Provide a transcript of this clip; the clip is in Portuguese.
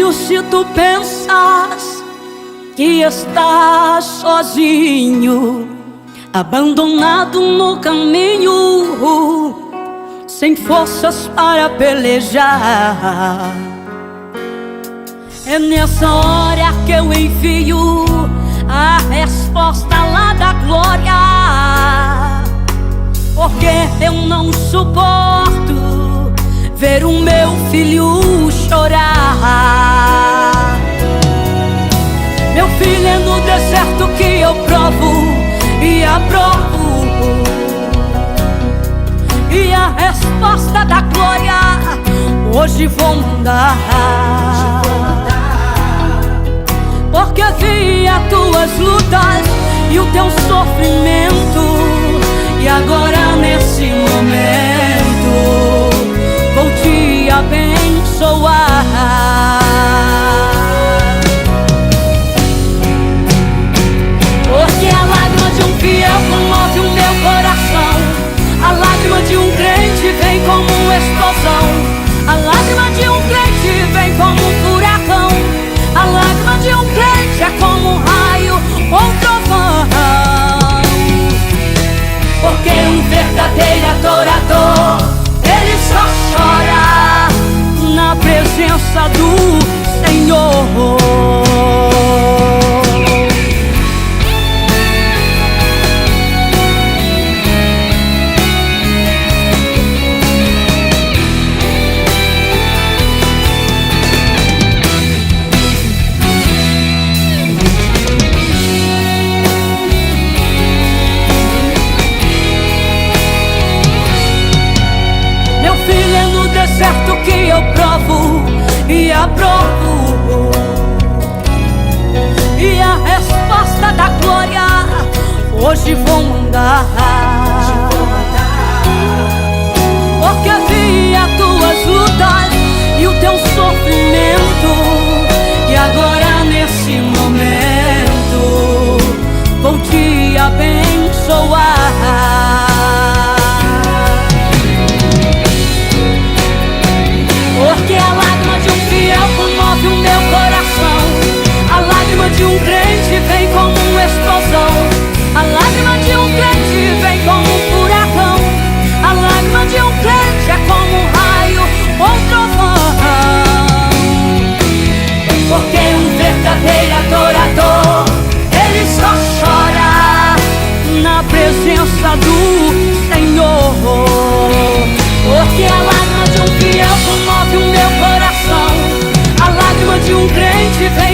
Filho, se tu pensas que estás sozinho, abandonado no caminho, sem forças para pelejar, é nessa hora que eu envio a resposta lá da glória. Porque eu não suporto ver o meu filho chorar. Meu filho, é no deserto que eu provo e aprovo, e a resposta da glória hoje vou mandar. Porque vi as tuas lutas e o teu sofrimento, e agora nesse momento vou te abençoar. Porque a lágrima de um fiel comove o meu coração. A lágrima de um crente vem como uma explosão. A lágrima de um crente vem como um furacão. A lágrima de um crente é como um raio ou trovão. Porque um verdadeiro adorador, ele só chora na presença do Senhor. Certo que eu provo e aprovo, e a resposta da glória hoje vou mandar. Porque vi as tuas lutas e o teu sofrimento, e agora nesse momento vou te abençoar. Porque a lágrima de um fiel comove o meu coração. A lágrima de um crente vem como uma explosão. A lágrima de um crente vem como um furacão. A lágrima de um crente é como um raio ou trovão. Porque um verdadeiro adorador, ele só chora na presença do Senhor. Porque a lágrima de um fiel comove o meu coração. A lágrima de um crente vem